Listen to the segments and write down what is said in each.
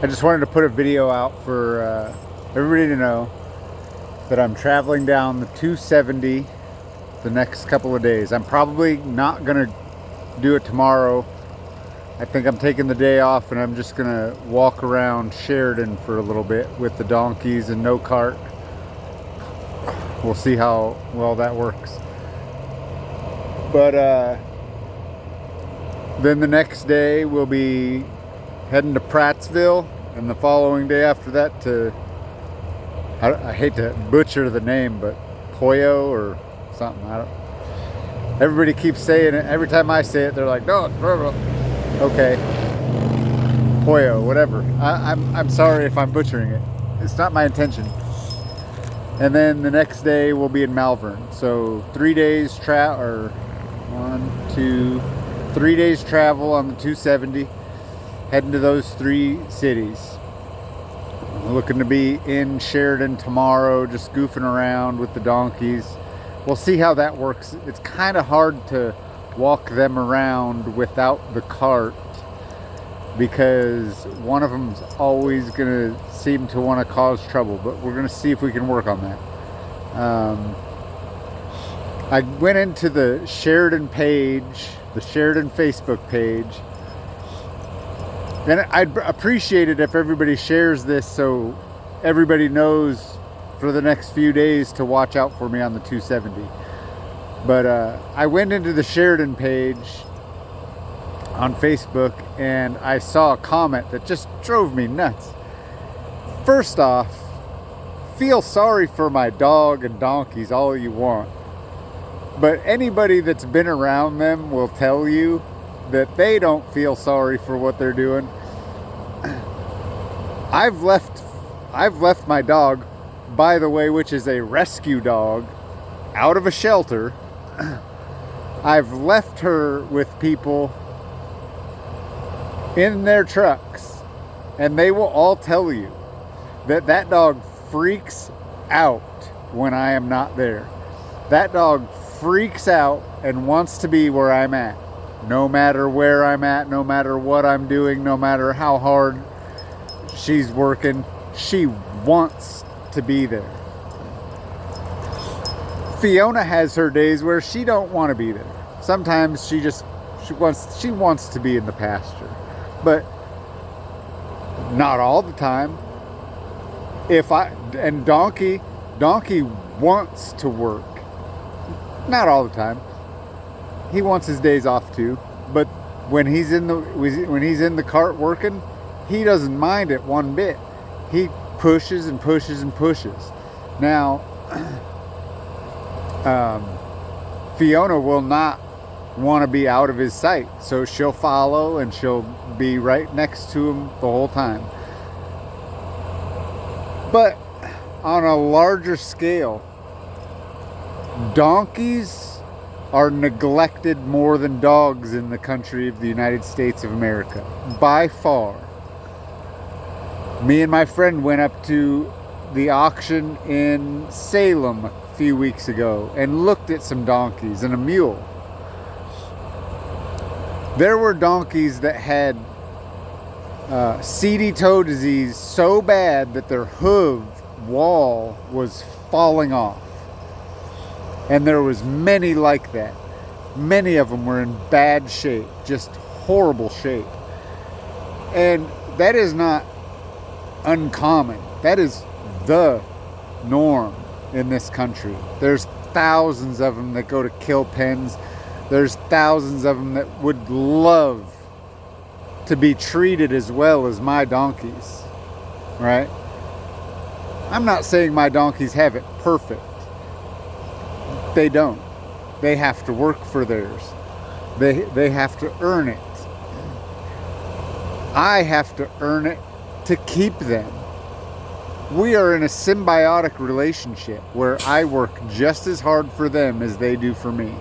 I just wanted to put a video out for everybody to know that I'm traveling down the 270 the next couple of days. I'm probably not going to do it tomorrow. I think I'm taking the day off and I'm just going to walk around Sheridan for a little bit with the donkeys and no cart. We'll see how well that works. But then the next day we'll be heading to Prattsville, and the following day after that to, I hate to butcher the name, but Poyo or something. Everybody keeps saying it. Every time I say it, they're like, no, it's terrible. Okay, Poyo, whatever. I'm sorry if I'm butchering it. It's not my intention. And then the next day we'll be in Malvern. So 3 days 3 days travel on the 270, heading to those 3 cities. I'm looking to be in Sheridan tomorrow, just goofing around with the donkeys. We'll see how that works. It's kind of hard to walk them around without the cart because one of them's always going to seem to want to cause trouble, but we're going to see if we can work on that. I went into the Sheridan page, the Sheridan Facebook page, and I'd appreciate it if everybody shares this so everybody knows for the next few days to watch out for me on the 270. But I went into the Sheridan page on Facebook and I saw a comment that just drove me nuts. First off, feel sorry for my dog and donkeys all you want, but anybody that's been around them will tell you that they don't feel sorry for what they're doing. I've left my dog, by the way, which is a rescue dog, out of a shelter. I've left her with people in their trucks, and they will all tell you that that dog freaks out when I am not there. That dog freaks out and wants to be where I'm at. No matter where I'm at, no matter what I'm doing, no matter how hard she's working, she wants to be there. Fiona has her days where she don't want to be there. Sometimes she wants to be in the pasture, but not all the time. Donkey wants to work. Not all the time. He wants his days off too, but when he's in the cart working, he doesn't mind it one bit. He pushes and pushes and pushes. Now, Fiona will not want to be out of his sight, so she'll follow and she'll be right next to him the whole time. But on a larger scale, donkeys are neglected more than dogs in the country of the United States of America, by far. Me and my friend went up to the auction in Salem a few weeks ago and looked at some donkeys and a mule. There were donkeys that had seedy toe disease so bad that their hoof wall was falling off. And there was many like that. Many of them were in bad shape, just horrible shape. And that is not uncommon. That is the norm in this country. There's thousands of them that go to kill pens. There's thousands of them that would love to be treated as well as my donkeys, right? I'm not saying my donkeys have it perfect. They don't. They have to work for theirs. They have to earn it. I have to earn it to keep them. We are in a symbiotic relationship where I work just as hard for them as they do for me.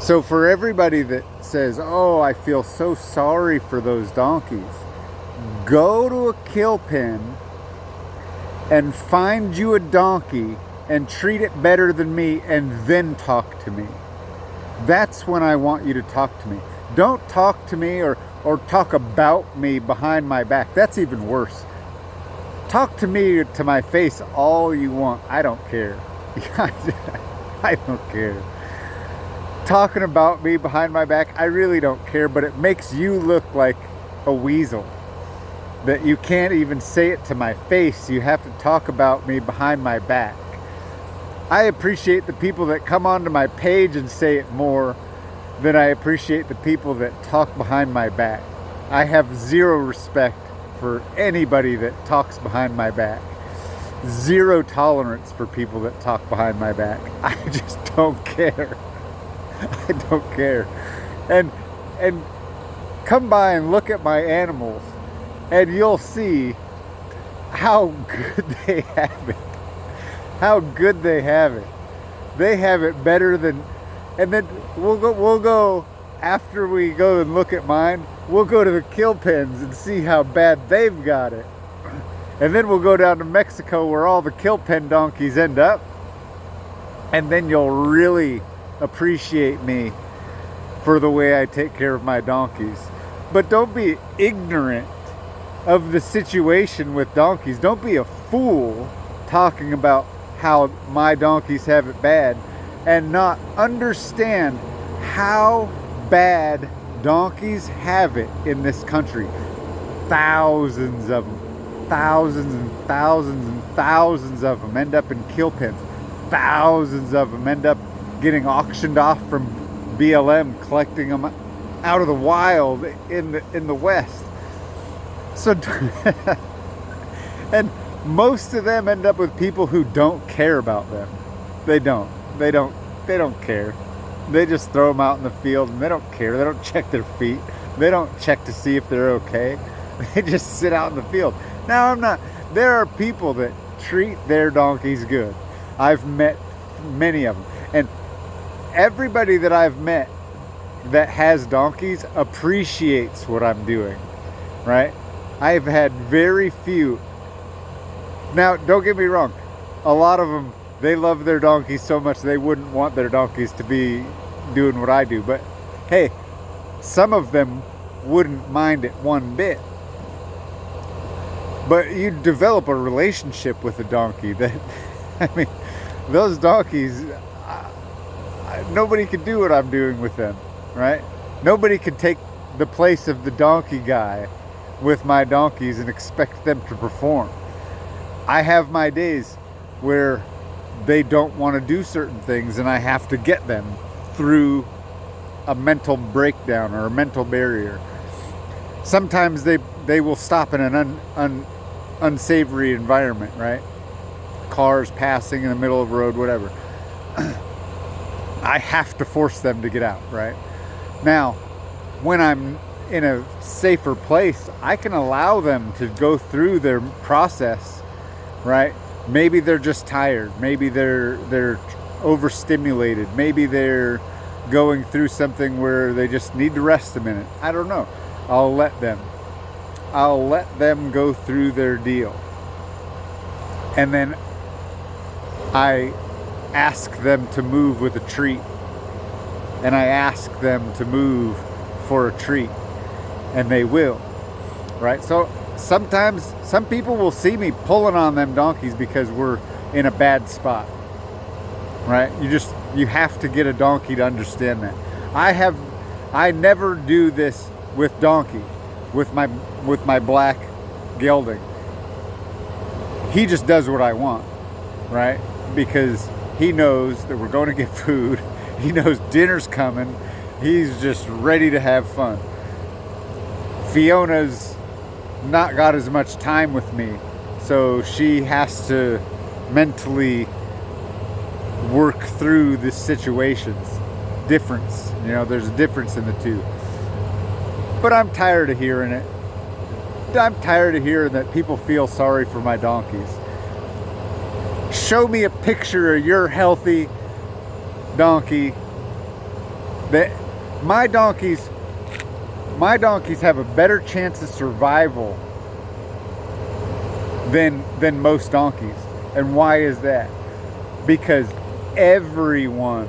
So for everybody that says, oh, I feel so sorry for those donkeys, go to a kill pen and find you a donkey and treat it better than me and then talk to me. That's when I want you to talk to me. Don't talk to me or talk about me behind my back. That's even worse. Talk to me to my face all you want. I don't care. I don't care. Talking about me behind my back, I really don't care, but it makes you look like a weasel. That you can't even say it to my face. You have to talk about me behind my back. I appreciate the people that come onto my page and say it more than I appreciate the people that talk behind my back. I have zero respect for anybody that talks behind my back. Zero tolerance for people that talk behind my back. I just don't care. I don't care. And come by and look at my animals, and you'll see how good they have it. How good they have it. They have it better than. And then we'll go after we go and look at mine. We'll go to the kill pens and see how bad they've got it. And then we'll go down to Mexico where all the kill pen donkeys end up. And then you'll really appreciate me for the way I take care of my donkeys. But don't be ignorant of the situation with donkeys. Don't be a fool talking about how my donkeys have it bad and not understand how bad donkeys have it in this country. Thousands of them. Thousands and thousands and thousands of them end up in kill pens. Thousands of them end up getting auctioned off from BLM, collecting them out of the wild in the West. So, and most of them end up with people who don't care about them. They don't care. They just throw them out in the field and they don't care. They don't check their feet. They don't check to see if they're okay. They just sit out in the field. Now, there are people that treat their donkeys good. I've met many of them. And everybody that I've met that has donkeys appreciates what I'm doing, right? I've had very few. Now, don't get me wrong. A lot of them, they love their donkeys so much they wouldn't want their donkeys to be doing what I do. But hey, some of them wouldn't mind it one bit. But you develop a relationship with a donkey that, I mean, those donkeys, nobody can do what I'm doing with them, right? Nobody can take the place of the donkey guy with my donkeys and expect them to perform. I have my days where they don't want to do certain things and I have to get them through a mental breakdown or a mental barrier. Sometimes they will stop in an unsavory environment, right? Cars passing in the middle of a road, whatever. I have to force them to get out, right? Now, when I'm in a safer place, I can allow them to go through their process, right? Maybe they're just tired. Maybe they're overstimulated. Maybe they're going through something where they just need to rest a minute. I don't know. I'll let them go through their deal. And then I ask them to move with a treat. And I ask them to move for a treat. And they will. Right? So sometimes some people will see me pulling on them donkeys because we're in a bad spot. Right? You have to get a donkey to understand that. I never do this with donkey, with my black gelding. He just does what I want, right? Because he knows that we're going to get food. He knows dinner's coming. He's just ready to have fun. Fiona's not got as much time with me, so she has to mentally work through the situations. Difference, there's a difference in the two. But I'm tired of hearing it. I'm tired of hearing that people feel sorry for my donkeys. Show me a picture of your healthy donkey. That my donkeys have a better chance of survival than most donkeys. And why is that? Because everyone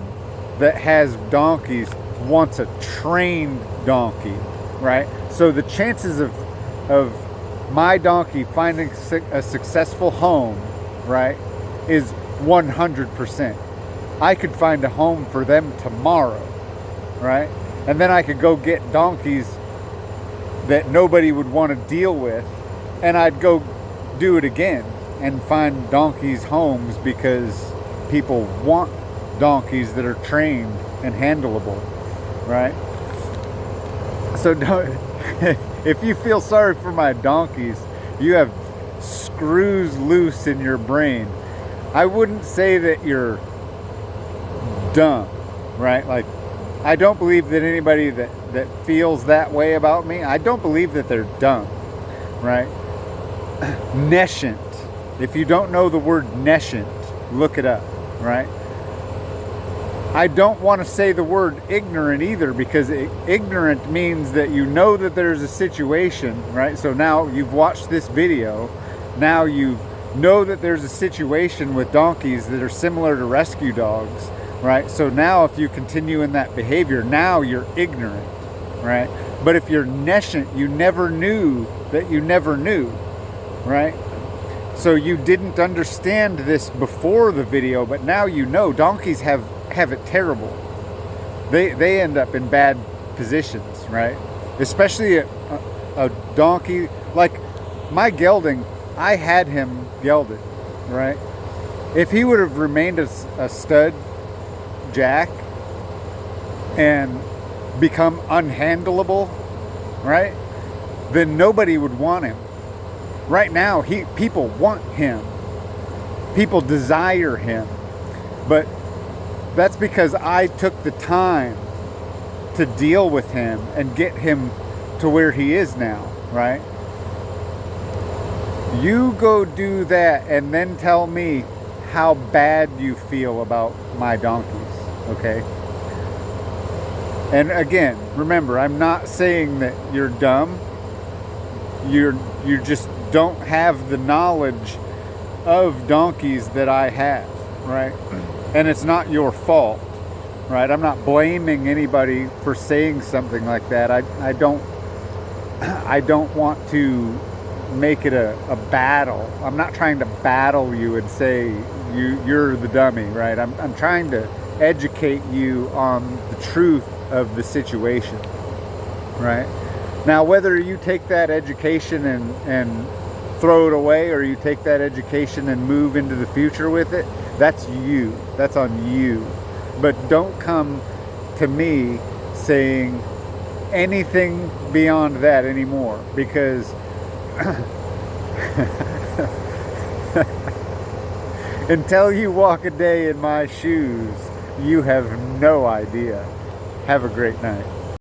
that has donkeys wants a trained donkey, right? So the chances of my donkey finding a successful home, right, is 100%. I could find a home for them tomorrow, right? And then I could go get donkeys that nobody would want to deal with, and I'd go do it again and find donkeys homes because people want donkeys that are trained and handleable, right? So don't, if you feel sorry for my donkeys, you have screws loose in your brain. I wouldn't say that you're dumb, right? Like, I don't believe that anybody that feels that way about me, I don't believe that they're dumb, right? Nescient. If you don't know the word nescient, look it up, right? I don't want to say the word ignorant either, because ignorant means that you know that there's a situation, right? So now you've watched this video, now you know that there's a situation with donkeys that are similar to rescue dogs, right? So now if you continue in that behavior, now you're ignorant, right? But if you're nescient, you never knew that you never knew, right? So you didn't understand this before the video, but now you know. Donkeys have it terrible. They end up in bad positions, right? Especially a donkey like my gelding. I had him gelded, right? If he would have remained a stud jack and become unhandleable, right, then nobody would want him. Right now, people want him. People desire him. But that's because I took the time to deal with him and get him to where he is now, right? You go do that and then tell me how bad you feel about my donkeys, okay? And again, remember, I'm not saying that you're dumb. You just don't have the knowledge of donkeys that I have, right? And it's not your fault, right? I'm not blaming anybody for saying something like that. I don't want to make it a battle. I'm not trying to battle you and say you're the dummy, right? I'm trying to educate you on the truth of the situation, right? Now, whether you take that education and throw it away, or you take that education and move into the future with it, that's you. That's on you. But don't come to me saying anything beyond that anymore, because until you walk a day in my shoes, you have no idea. Have a great night.